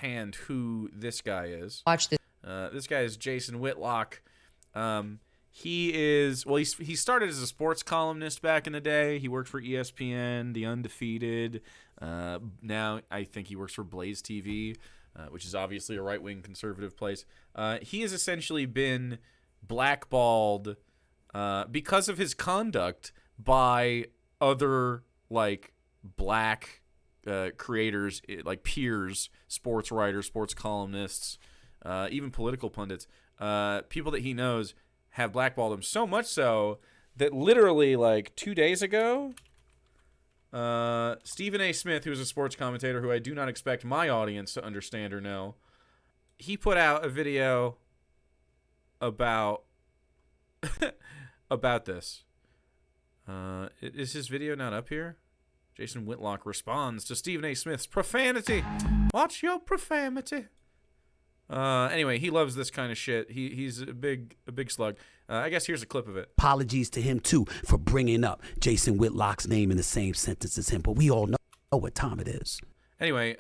hand who this guy is. Watch this. This guy is Jason Whitlock. He started as a sports columnist back in the day. He worked for ESPN, The Undefeated. Now I think he works for Blaze TV, which is obviously a right-wing conservative place. He has essentially been blackballed because of his conduct by other like black creators, like peers, sports writers, sports columnists, even political pundits. People that he knows have blackballed him, so much so that literally like 2 days ago, Stephen A. Smith, who is a sports commentator who I do not expect my audience to understand or know, he put out a video about about this. Is his video not up here? Jason Whitlock responds to Stephen A. Smith's profanity. Watch your profanity. Anyway, he loves this kind of shit. He's a big slug. I guess here's a clip of it. Apologies to him, too, for bringing up Jason Whitlock's name in the same sentence as him, but we all know what time it is. Anyway,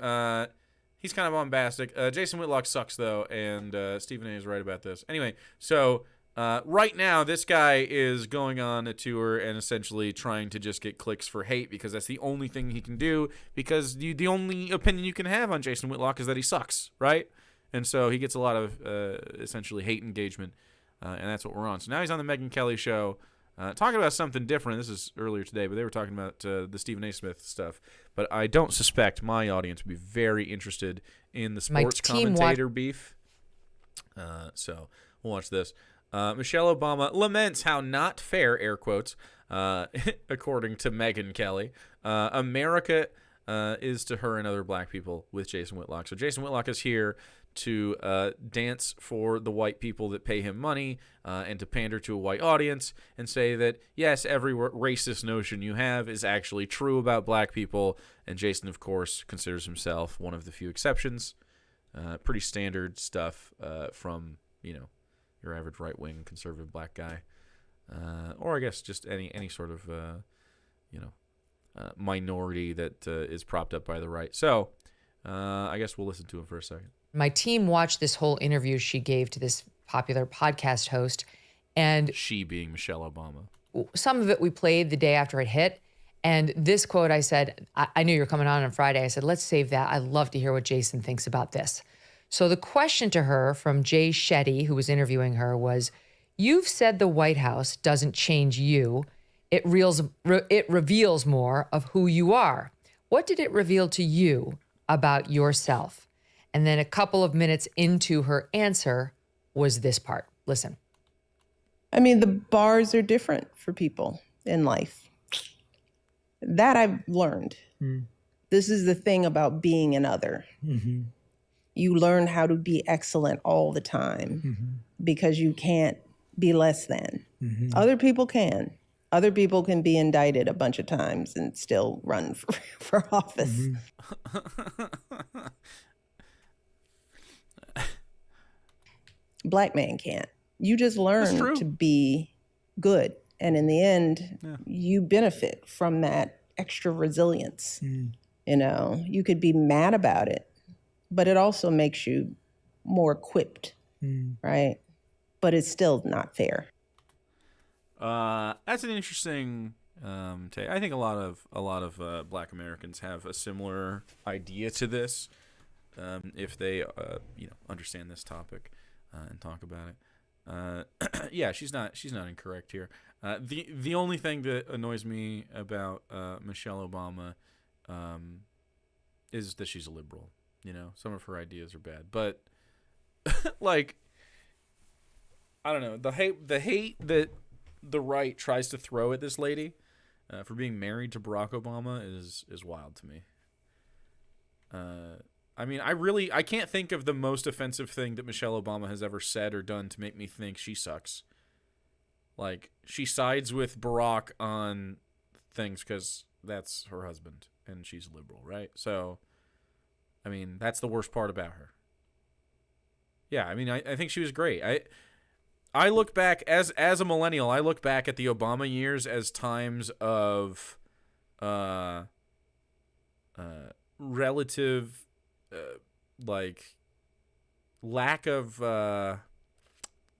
he's kind of bombastic. Jason Whitlock sucks, though, and Stephen A. is right about this. Anyway, so right now, this guy is going on a tour and essentially trying to just get clicks for hate because that's the only thing he can do, because the only opinion you can have on Jason Whitlock is that he sucks, right? And so he gets a lot of essentially hate engagement, and that's what we're on. So now he's on the Megyn Kelly show talking about something different. This is earlier today, but they were talking about the Stephen A. Smith stuff. But I don't suspect my audience would be very interested in the sports commentator beef. So we'll watch this. Michelle Obama laments how not fair, air quotes, according to Megyn Kelly, America is to her and other black people with Jason Whitlock. So Jason Whitlock is here to dance for the white people that pay him money and to pander to a white audience and say that, yes, every racist notion you have is actually true about black people. And Jason, of course, considers himself one of the few exceptions. Pretty standard stuff from, your average right-wing conservative black guy. Or I guess just any sort of, minority that is propped up by the right. So I guess we'll listen to him for a second. My team watched this whole interview she gave to this popular podcast host, and she being Michelle Obama. Some of it we played the day after it hit, and this quote I said, I knew you were coming on Friday. I said, let's save that. I'd love to hear what Jason thinks about this. So the question to her from Jay Shetty, who was interviewing her, was, you've said the White House doesn't change you. It reveals more of who you are. What did it reveal to you about yourself? And then a couple of minutes into her answer was this part. Listen. I mean, the bars are different for people in life. That I've learned. Mm. This is the thing about being an other. Mm-hmm. You learn how to be excellent all the time because you can't be less than. Mm-hmm. Other people can. Other people can be indicted a bunch of times and still run for office. Mm-hmm. Black man can't. You just learn to be good. And in the end, you benefit from that extra resilience. Mm. You could be mad about it, but it also makes you more equipped, right? But it's still not fair. That's an interesting take. I think a lot of Black Americans have a similar idea to this, if they understand this topic and talk about it. Yeah, she's not incorrect here. The only thing that annoys me about Michelle Obama is that she's a liberal. Some of her ideas are bad, but like, I don't know, the hate that the right tries to throw at this lady for being married to Barack Obama is wild to me. I mean, I can't think of the most offensive thing that Michelle Obama has ever said or done to make me think she sucks. Like, she sides with Barack on things because that's her husband and she's liberal, right? So, I mean, that's the worst part about her. Yeah, I mean, I think she was great. I look back, as a millennial, I look back at the Obama years as times of relative like lack of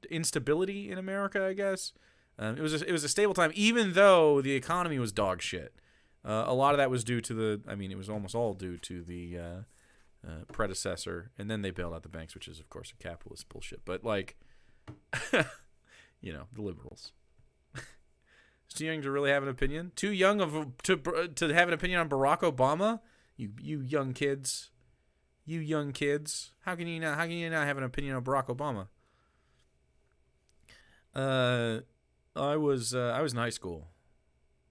instability in America, I guess. It was a stable time, even though the economy was dog shit. A lot of that was due to it was almost all due to the predecessor, and then they bailed out the banks, which is, of course, a capitalist bullshit. But, like, the liberals. It's too young to really have an opinion? Too young to have an opinion on Barack Obama? You young kids. You young kids. How can you not have an opinion on Barack Obama? I was in high school,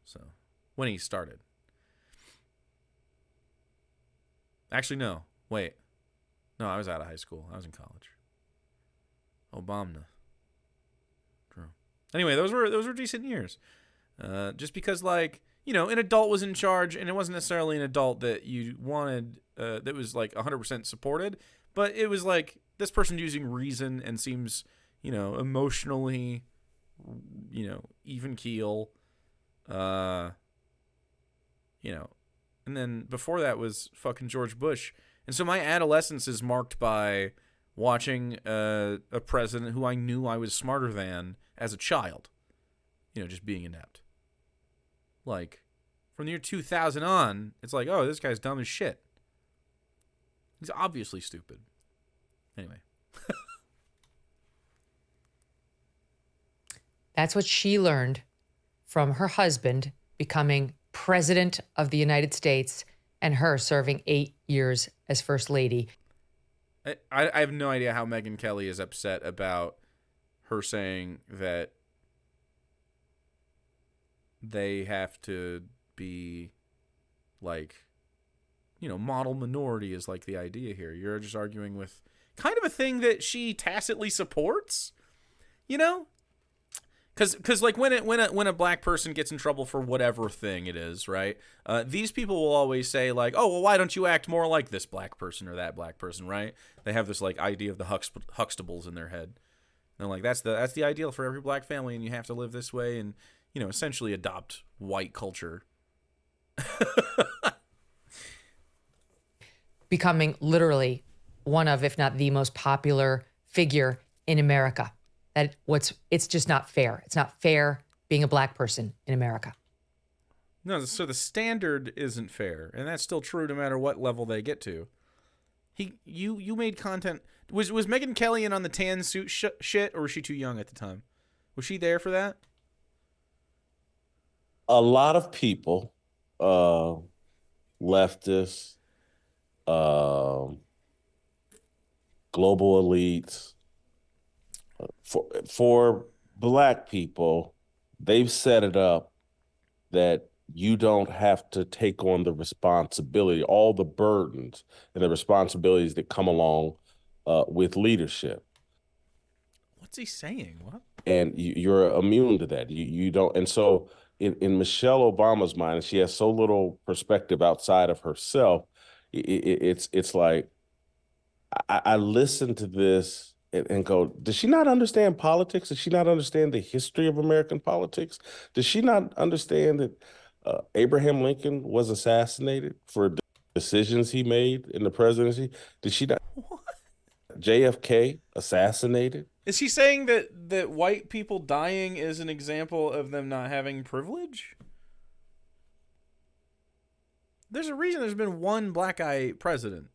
so when he started. Actually, no. Wait. No, I was out of high school. I was in college. Obama. True. Anyway, those were decent years. Just because, like, an adult was in charge, and it wasn't necessarily an adult that you wanted, that was, like, 100% supported, but it was, like, this person using reason and seems, emotionally, even keel, and then before that was fucking George Bush. And so my adolescence is marked by watching a president who I knew I was smarter than as a child, just being inept. Like, from the year 2000 on, it's like, oh, this guy's dumb as shit. He's obviously stupid. Anyway. That's what she learned from her husband becoming president of the United States and her serving 8 years as first lady. I have no idea how Megyn Kelly is upset about her saying that they have to be, like, model minority is, like, the idea here. You're just arguing with kind of a thing that she tacitly supports, Because like when a black person gets in trouble for whatever thing it is, right? These people will always say, like, oh, well, why don't you act more like this black person or that black person, right? They have this, like, idea of the Huxtables in their head. And they're like, that's the ideal for every black family, and you have to live this way and, essentially adopt white culture. Becoming literally one of, if not the most popular figure in America. It's just not fair. It's not fair being a black person in America. No, so the standard isn't fair, and that's still true no matter what level they get to. You made content. Was Megyn Kelly in on the tan suit shit, or was she too young at the time? Was she there for that? A lot of people, leftists, global elites, for black people, they've set it up that you don't have to take on the responsibility, all the burdens and the responsibilities that come along with leadership. What's he saying? What? And you're immune to that. You don't. And so in Michelle Obama's mind, she has so little perspective outside of herself. It's like I listen to this and go, does she not understand politics? Does she not understand the history of American politics? Does she not understand that Abraham Lincoln was assassinated for decisions he made in the presidency? Did she not? What? JFK assassinated? Is he saying that white people dying is an example of them not having privilege? There's a reason there's been one black guy president.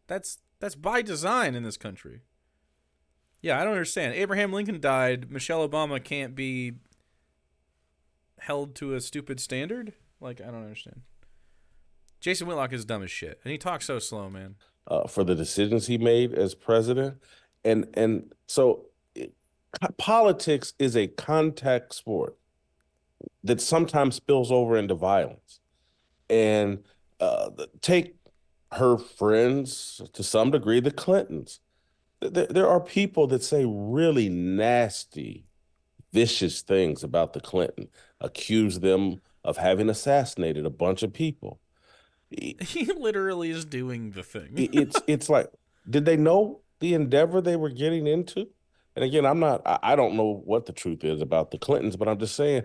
That's by design in this country. Yeah, I don't understand. Abraham Lincoln died. Michelle Obama can't be held to a stupid standard? Like, I don't understand. Jason Whitlock is dumb as shit, and he talks so slow, man. For the decisions he made as president. And so politics is a contact sport that sometimes spills over into violence. And take her friends, to some degree, the Clintons. There are people that say really nasty, vicious things about the Clinton, accuse them of having assassinated a bunch of people. He literally is doing the thing. It's like, did they know the endeavor they were getting into? And again, I don't know what the truth is about the Clintons, but I'm just saying.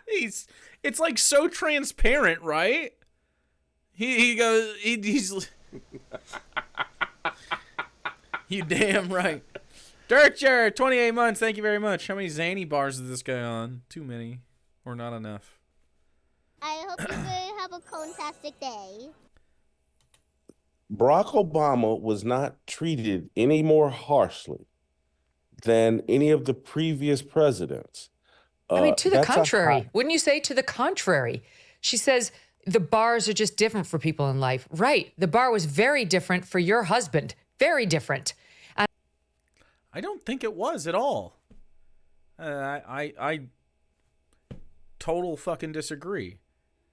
It's like so transparent, right? He goes. He's. You damn right. Dirkcher, 28 months. Thank you very much. How many zany bars is this guy on? Too many, or not enough? I hope you guys have a fantastic day. Barack Obama was not treated any more harshly than any of the previous presidents. I mean, to the That's a contrary. high- Wouldn't you say to the contrary? She says the bars are just different for people in life. Right. The bar was very different for your husband. Very different. I don't think it was at all. I total fucking disagree.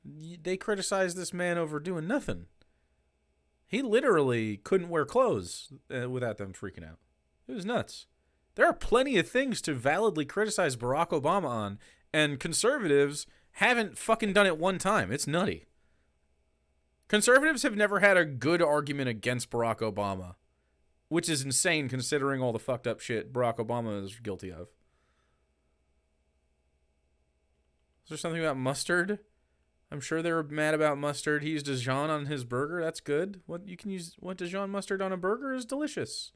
They criticized this man over doing nothing. He literally couldn't wear clothes without them freaking out. It was nuts. There are plenty of things to validly criticize Barack Obama on, and conservatives haven't fucking done it one time. It's nutty. Conservatives have never had a good argument against Barack Obama, which is insane considering all the fucked up shit Barack Obama is guilty of. Is there something about mustard? I'm sure they were mad about mustard. He used Dijon on his burger. That's good. What Dijon mustard on a burger is delicious.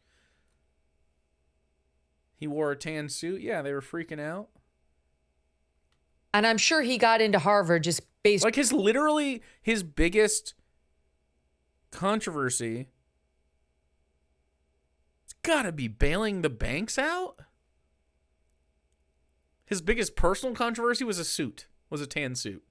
He wore a tan suit. Yeah, they were freaking out. And I'm sure he got into Harvard just based Like his biggest controversy, it's gotta be bailing the banks out. His biggest personal controversy was a tan suit.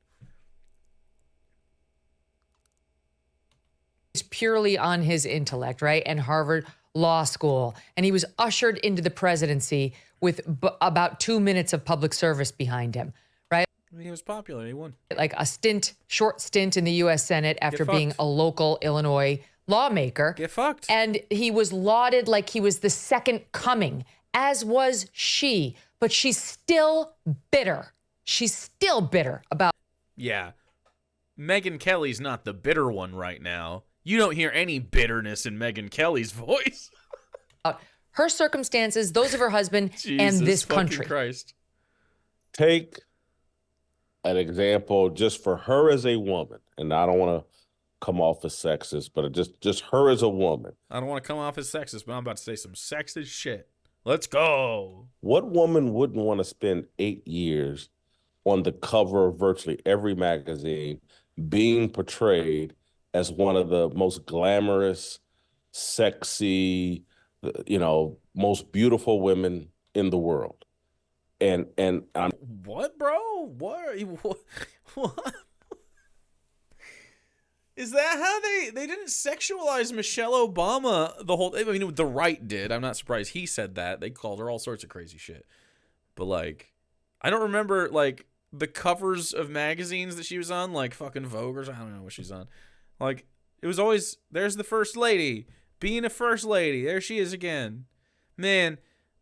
purely on his intellect, right? And Harvard Law School. And he was ushered into the presidency with about 2 minutes of public service behind him, right? He was popular. He won. Like a short stint in the U.S. Senate after being a local Illinois lawmaker. Get fucked. And he was lauded like he was the second coming, as was she. But she's still bitter. She's still bitter about. Yeah. Megyn Kelly's not the bitter one right now. You don't hear any bitterness in Megyn Kelly's voice. Her circumstances, those of her husband, and this country. Christ. Take an example just for her as a woman, and I don't want to come off as sexist, but just her as a woman. I don't want to come off as sexist, but I'm about to say some sexist shit. Let's go. What woman wouldn't want to spend 8 years on the cover of virtually every magazine being portrayed as one of the most glamorous, sexy, most beautiful women in the world? And I'm what, bro? What? Is that how they didn't sexualize Michelle Obama the whole? I mean, the right did. I'm not surprised he said that. They called her all sorts of crazy shit. But like, I don't remember like the covers of magazines that she was on, like fucking Vogue or I don't know what she's on. Like, it was always, there's the first lady being a first lady. There she is again. Man,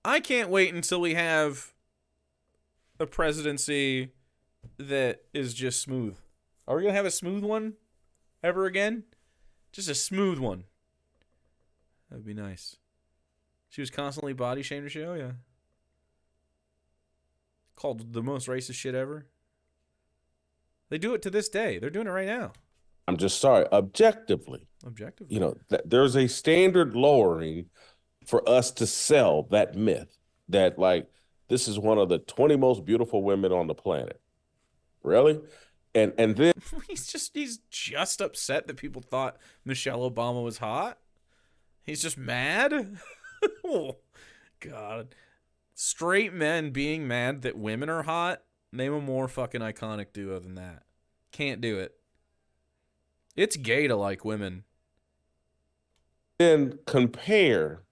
I can't wait until we have a presidency that is just smooth. Are we gonna have a smooth one ever again? Just a smooth one. That'd be nice. She was constantly body shamed. Oh yeah. Called the most racist shit ever. They do it to this day. They're doing it right now. I'm just sorry. Objectively, there's a standard lowering for us to sell that myth that like this is one of the 20 most beautiful women on the planet. Really? And then he's just upset that people thought Michelle Obama was hot. He's just mad. Oh, God. Straight men being mad that women are hot. Name a more fucking iconic duo than that. Can't do it. It's gay to like women. Then compare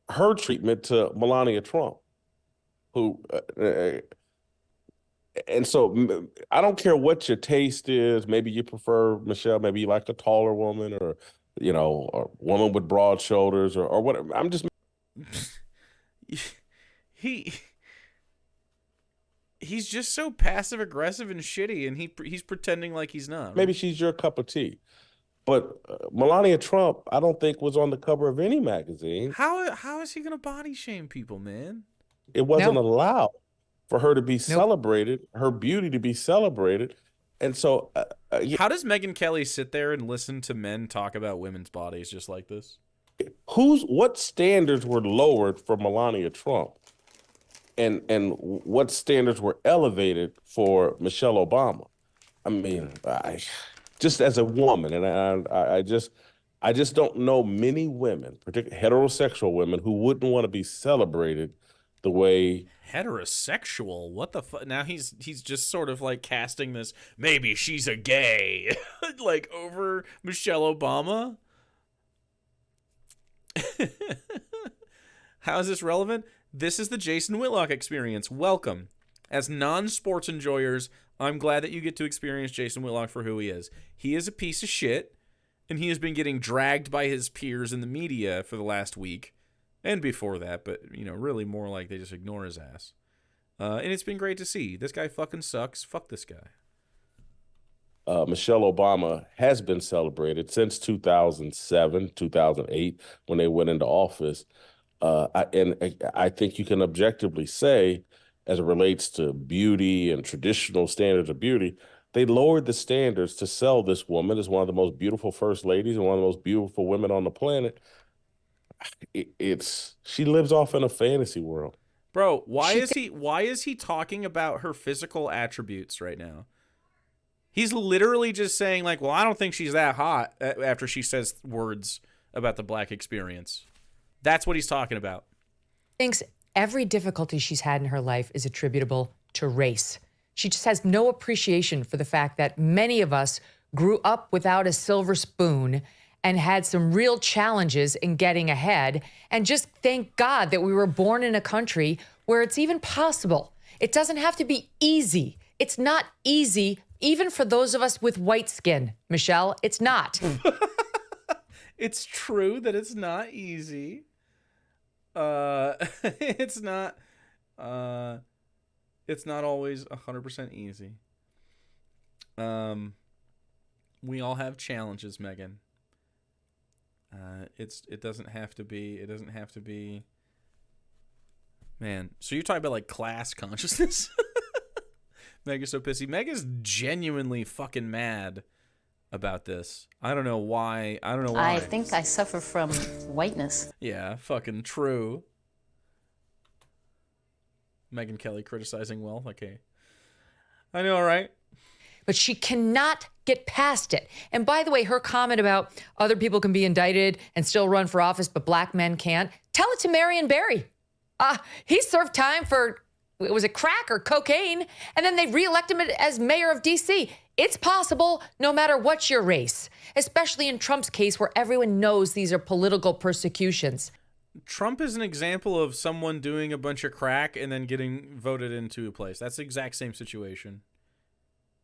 her treatment to Melania Trump, who, and so I don't care what your taste is. Maybe you prefer Michelle. Maybe you like a taller woman, or a woman with broad shoulders, or whatever. I'm just. He's just so passive aggressive and shitty, and he's pretending like he's not. Maybe she's your cup of tea, but Melania Trump, I don't think was on the cover of any magazine. How is he gonna body shame people, man? It wasn't allowed for her to be celebrated, her beauty to be celebrated, And so, How does Megyn Kelly sit there and listen to men talk about women's bodies just like this? what standards were lowered for Melania Trump, and what standards were elevated for Michelle Obama? I mean, just as a woman, and I just don't know many women, particularly heterosexual women, who wouldn't want to be celebrated the way. Heterosexual? What the fuck? Now he's just sort of like casting this, maybe she's a gay, like over Michelle Obama. How is this relevant? This is the Jason Whitlock experience. Welcome. As non-sports enjoyers, I'm glad that you get to experience Jason Whitlock for who he is. He is a piece of shit, and he has been getting dragged by his peers in the media for the last week, and before that, but, you know, really more like they just ignore his ass. And it's been great to see. This guy fucking sucks. Fuck this guy. Michelle Obama has been celebrated since 2007, 2008, when they went into office. I think you can objectively say, as it relates to beauty and traditional standards of beauty, they lowered the standards to sell this woman as one of the most beautiful first ladies and one of the most beautiful women on the planet. She lives off in a fantasy world. Bro, why is he talking about her physical attributes right now? He's literally just saying, like, well, I don't think she's that hot after she says words about the black experience. That's what he's talking about. Thinks every difficulty she's had in her life is attributable to race. She just has no appreciation for the fact that many of us grew up without a silver spoon and had some real challenges in getting ahead. And just thank God that we were born in a country where it's even possible. It doesn't have to be easy. It's not easy, even for those of us with white skin, Michelle. It's not. It's true that it's not easy. It's not always 100% easy. We all have challenges, Megyn. It doesn't have to be. Man, so you're talking about like class consciousness? Meg's so pissy. Meg is genuinely fucking mad about this. I don't know why. I think I suffer from whiteness. Yeah, fucking true. Megyn Kelly criticizing wealth. Okay. I know, right? But she cannot get past it. And by the way, her comment about other people can be indicted and still run for office, but black men can't. Tell it to Marion Barry. He served time for, was it crack or cocaine? And then they reelect him as mayor of D.C. It's possible no matter what's your race, especially in Trump's case where everyone knows these are political persecutions. Trump is an example of someone doing a bunch of crack and then getting voted into a place. That's the exact same situation.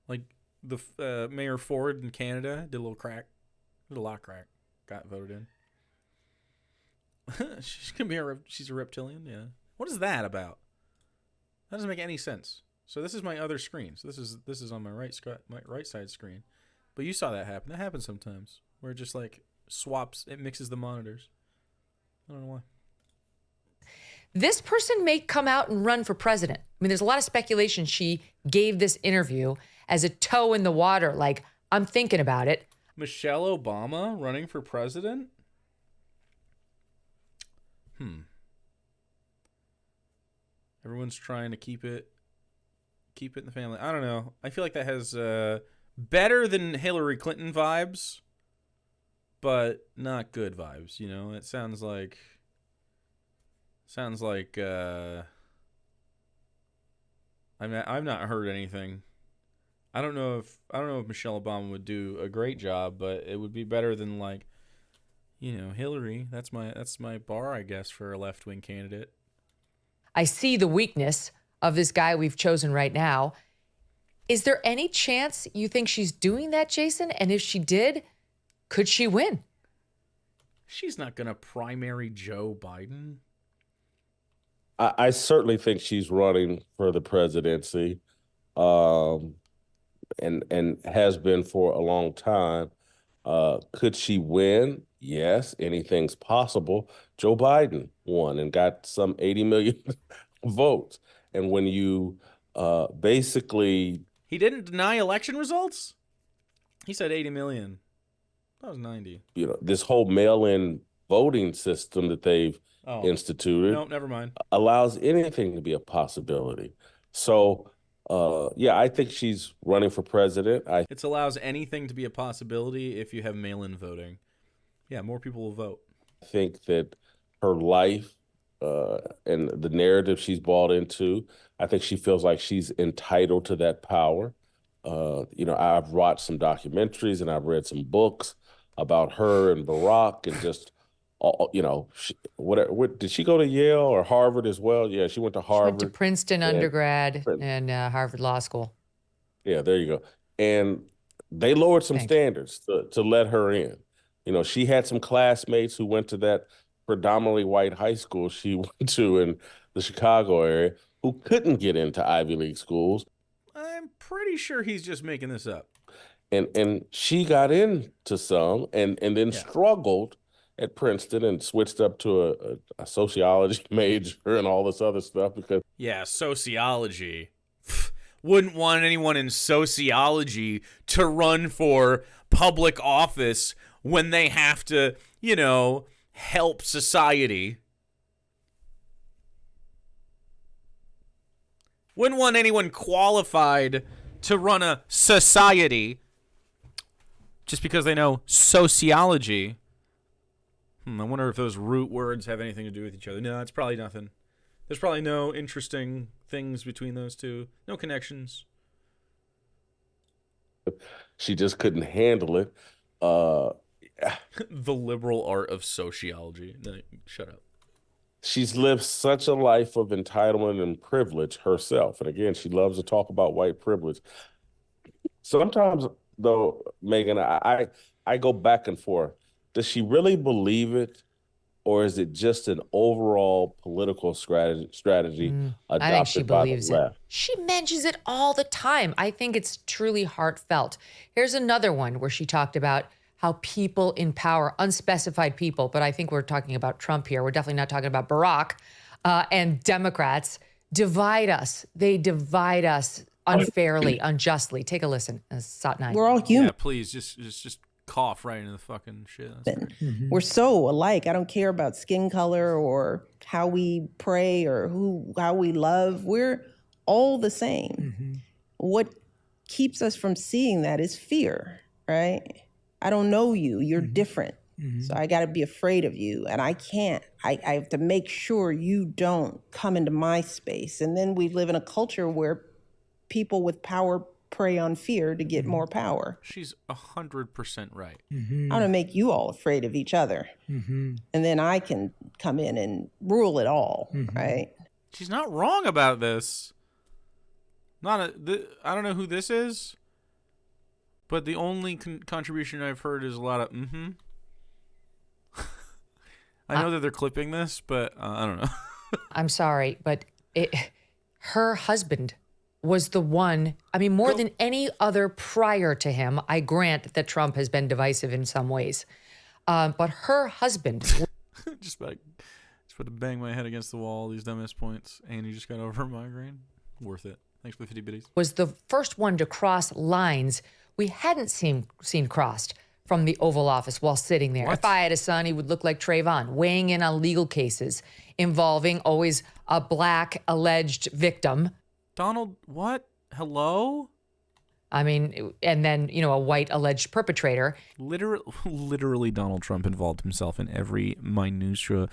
Like the Mayor Ford in Canada did a little crack, did a lot of crack, got voted in. She's a reptilian, yeah. What is that about? That doesn't make any sense. So this is my other screen. So this is on my right side screen. But you saw that happen. That happens sometimes where it just like swaps, it mixes the monitors. I don't know why. This person may come out and run for president. I mean, there's a lot of speculation she gave this interview as a toe in the water, like, I'm thinking about it. Michelle Obama running for president? Everyone's trying to keep it in the family. I don't know. I feel like that has better than Hillary Clinton vibes, but not good vibes, you know? It sounds like I've not heard anything. I don't know if Michelle Obama would do a great job, but it would be better than, like, you know, Hillary. That's my bar, I guess, for a left-wing candidate. I see the weakness of this guy we've chosen right now. Is there any chance you think she's doing that, Jason? And if she did, could she win? She's not going to primary Joe Biden. I certainly think she's running for the presidency, and has been for a long time. Could she win? Yes, anything's possible. Joe Biden won and got some 80 million votes. And when you basically He didn't deny election results? He said 80 million. That was 90. This whole mail-in voting system that they've instituted No, never mind. allows anything to be a possibility. So, I think she's running for president. It allows anything to be a possibility if you have mail-in voting. Yeah, more people will vote. I think that her life and the narrative she's bought into, I think she feels like she's entitled to that power. I've watched some documentaries and I've read some books about her and Barack and just, what did she go to Yale or Harvard as well? Yeah, she went to Harvard. She went to Princeton undergrad and Harvard Law School. Yeah, there you go. And they lowered some standards to let her in. She had some classmates who went to that predominantly white high school she went to in the Chicago area who couldn't get into Ivy League schools. I'm pretty sure he's just making this up. And she got into some and then struggled at Princeton and switched up to a sociology major and all this other stuff because... Yeah, sociology. Wouldn't want anyone in sociology to run for public office when they have to, help society. Wouldn't want anyone qualified to run a society just because they know sociology. I wonder if those root words have anything to do with each other. No, it's probably nothing. There's probably no interesting things between those two. No connections. She just couldn't handle it. The liberal art of sociology. No, shut up. She's lived such a life of entitlement and privilege herself. And again, she loves to talk about white privilege. Sometimes, though, Megyn, I go back and forth. Does she really believe it? Or is it just an overall political strategy adopted I think she believes by the left? it. She mentions it all the time. I think it's truly heartfelt. Here's another one where she talked about how people in power, unspecified people, but I think we're talking about Trump here. We're definitely not talking about Barack and Democrats, divide us. They divide us unfairly, unjustly. Take a listen. Sot 9. We're all human. Yeah, please, just cough right into the fucking shit. We're so alike. I don't care about skin color or how we pray or how we love. We're all the same. What keeps us from seeing that is fear, right? I don't know you. You're different. So I got to be afraid of you. And I can't. I have to make sure you don't come into my space. And then we live in a culture where people with power prey on fear to get more power. She's 100% right. I'm going to make you all afraid of each other. And then I can come in and rule it all, right? She's not wrong about this. I don't know who this is, but the only contribution I've heard is a lot of I know that they're clipping this, but I don't know. I'm sorry, but her husband was the one, more than any other prior to him. I grant that Trump has been divisive in some ways. But her husband... just about to bang my head against the wall, these dumbass points. And you just got over a migraine. Worth it. Thanks for the 50 bitties. Was the first one to cross lines we hadn't seen crossed from the Oval Office while sitting there. What? If I had a son, he would look like Trayvon, weighing in on legal cases involving always a black alleged victim. Donald, what? Hello? And then, a white alleged perpetrator. Literally Donald Trump involved himself in every minutia.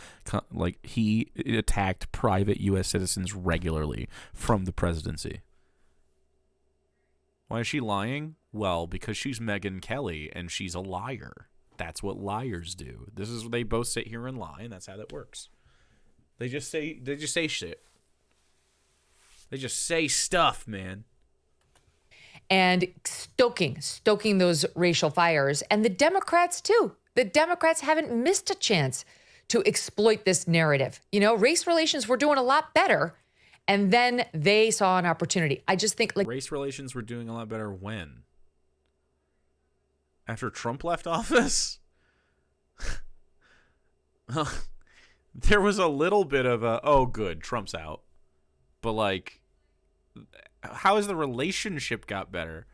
He attacked private U.S. citizens regularly from the presidency. Why is she lying? Well, because she's Megyn Kelly and she's a liar. That's what liars do. They both sit here and lie, and that's how that works. They just say shit. They just say stuff, man. And stoking those racial fires. And the Democrats, too. The Democrats haven't missed a chance to exploit this narrative. Race relations were doing a lot better. And then they saw an opportunity. I just think race relations were doing a lot better when? After Trump left office? There was a little bit of oh, good, Trump's out. But How has the relationship got better?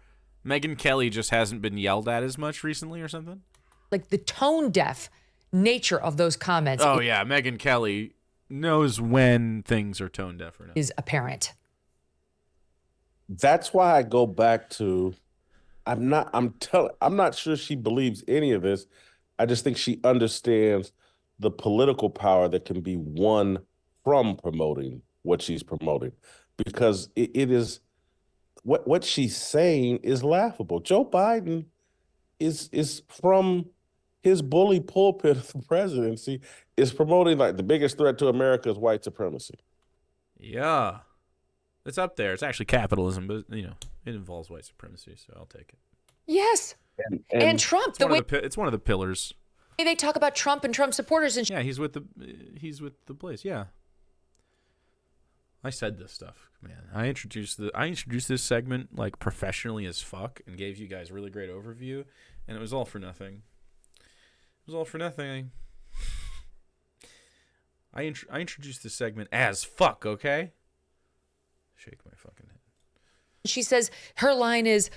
Megyn Kelly just hasn't been yelled at as much recently or something? Like the tone deaf nature of those comments Oh, yeah. Megyn Kelly knows when things are tone deaf or not. is apparent. That's why I go back to I'm not sure she believes any of this. I just think she understands the political power that can be won from promoting what she's promoting, because it is what she's saying is laughable. Joe Biden is from his bully pulpit of the presidency is promoting like the biggest threat to America is white supremacy. Yeah. It's up there. It's actually capitalism, but, it involves white supremacy, so I'll take it. Yes. And Trump, It's one of the pillars. They talk about Trump and Trump supporters and Yeah, he's with the place. Yeah. I said this stuff, man. I introduced this segment like professionally as fuck and gave you guys a really great overview, and it was all for nothing. It was all for nothing. I introduced this segment as fuck, okay? Shake my fucking head. she says her line is,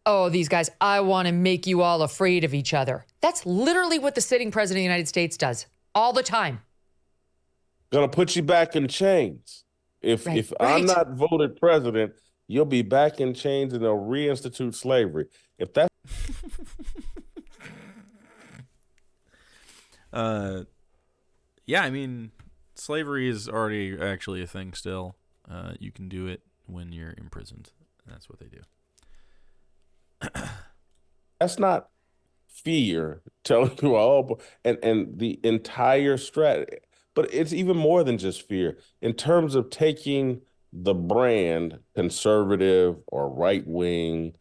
oh, these guys, I want to make you all afraid of each other. That's literally what the sitting president of the United States does all the time. Gonna put you back in chains. If I'm not voted president, you'll be back in chains and they'll reinstitute slavery. If that yeah, I mean, slavery is already actually a thing still. You can do it when you're imprisoned. That's what they do. that's not fear telling you all, and the entire strategy. But it's even more than just fear in terms of taking the brand conservative or right wing.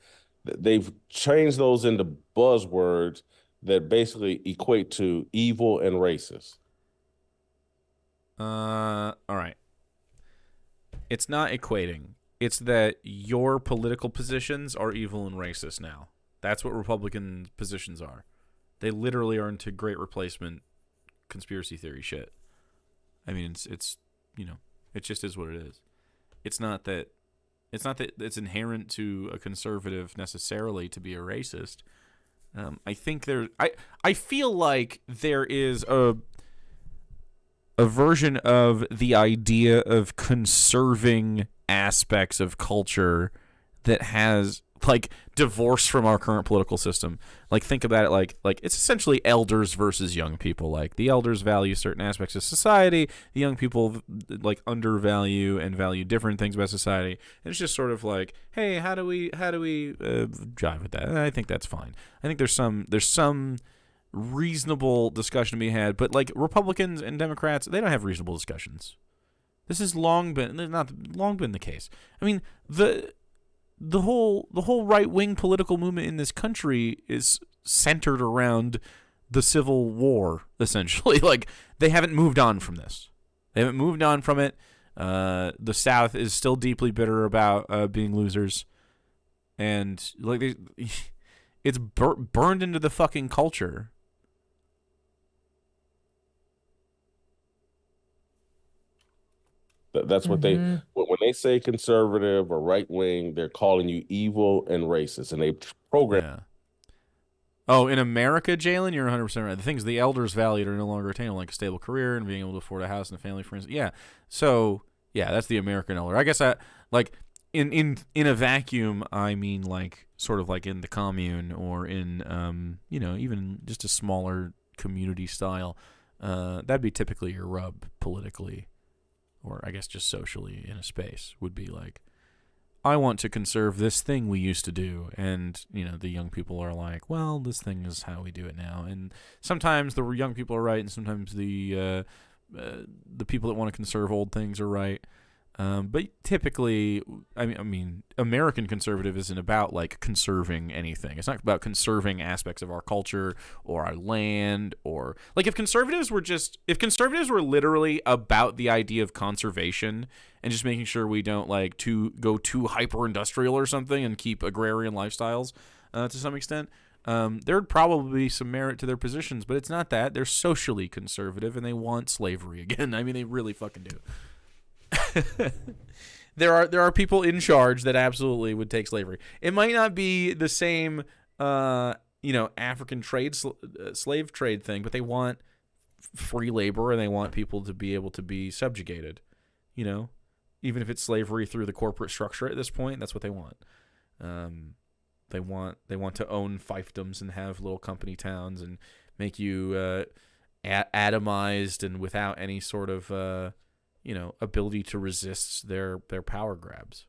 They've changed those into buzzwords that basically equate to evil and racist. All right. It's not equating. It's that your political positions are evil and racist now. That's what Republican positions are. They literally are into great replacement conspiracy theory shit. I mean, it's it just is what it is. It's not that it's inherent to a conservative necessarily to be a racist. I think I feel like there is a version of the idea of conserving aspects of culture that has like divorced from our current political system. Like, think about it like it's essentially elders versus young people. Like, the elders value certain aspects of society, the young people like undervalue and value different things about society. And it's just sort of like, hey, how do we jive with that? And I think that's fine. I think there's some reasonable discussion to be had, but like Republicans and Democrats, they don't have reasonable discussions. This has long been the case. I mean, the whole right-wing political movement in this country is centered around the Civil War, essentially. Like, they haven't moved on from this. They haven't moved on from it. The South is still deeply bitter about being losers, and like it's burned into the fucking culture. That's what when they say conservative or right wing, they're calling you evil and racist, and they program. Yeah. Oh, in America, Jalen, you're 100% right. The things the elders valued are no longer attainable, like a stable career and being able to afford a house and a family, for instance. Yeah. So yeah, that's the American elder. I guess in a vacuum, I mean like sort of like in the commune or in even just a smaller community style. That'd be typically your rub politically. Or I guess just socially in a space, would be like, I want to conserve this thing we used to do. And, the young people are like, well, this thing is how we do it now. And sometimes the young people are right, and sometimes the people that want to conserve old things are right. But typically, I mean, American conservative isn't about like conserving anything. It's not about conserving aspects of our culture or our land, or like if conservatives were literally about the idea of conservation and just making sure we don't like go too hyper industrial or something and keep agrarian lifestyles to some extent. There'd probably be some merit to their positions, but it's not that. They're socially conservative and they want slavery again. I mean, they really fucking do. there are people in charge that absolutely would take slavery. It might not be the same, African slave trade thing, but they want free labor and they want people to be able to be subjugated. Even if it's slavery through the corporate structure at this point, that's what they want. They want to own fiefdoms and have little company towns and make you atomized and without any sort of ability to resist their power grabs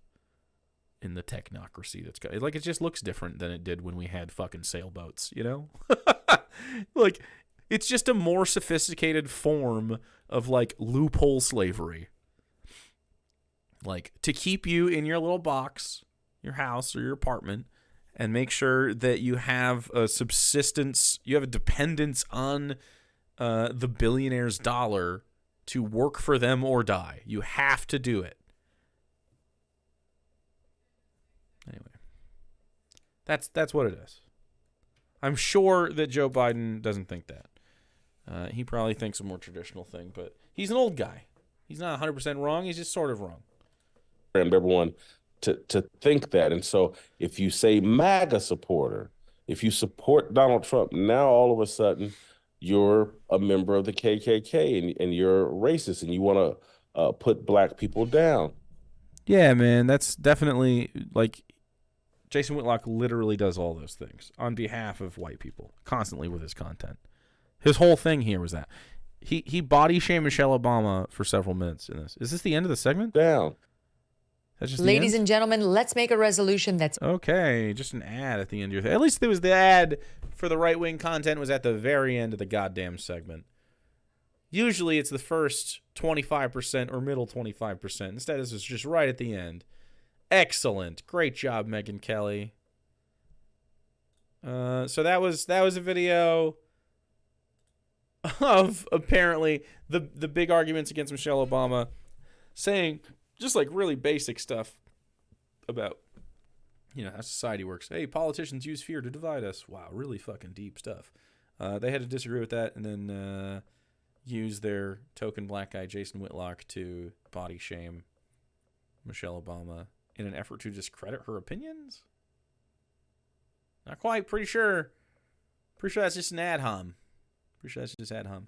in the technocracy that's got. Like, it just looks different than it did when we had fucking sailboats, Like, it's just a more sophisticated form of like loophole slavery. Like, to keep you in your little box, your house or your apartment, and make sure that you have a subsistence, you have a dependence on the billionaire's dollar to work for them or die. You have to do it. Anyway, that's what it is. I'm sure that Joe Biden doesn't think that. He probably thinks a more traditional thing, but he's an old guy. He's not 100% wrong. He's just sort of wrong. And everyone to think that. And so if you say MAGA supporter, if you support Donald Trump, now all of a sudden you're a member of the KKK and you're racist and you want to put black people down. Yeah, man, that's definitely like Jason Whitlock literally does all those things on behalf of white people constantly with his content. His whole thing here was that he body shamed Michelle Obama for several minutes in this. Is this the end of the segment? Down. That's just Ladies and gentlemen, let's make a resolution that's okay. Just an ad at the end of your. At least there was the ad for the right wing content was at the very end of the goddamn segment. Usually it's the first 25% or middle 25%. Instead, this is just right at the end. Excellent, great job, Megyn Kelly. So that was a video of apparently the big arguments against Michelle Obama, saying just like really basic stuff about how society works. Hey, politicians use fear to divide us. Wow, really fucking deep stuff. They had to disagree with that and then use their token black guy Jason Whitlock to body shame Michelle Obama in an effort to discredit her opinions. Not quite. Pretty sure that's just an ad hom. Pretty sure that's just ad hom.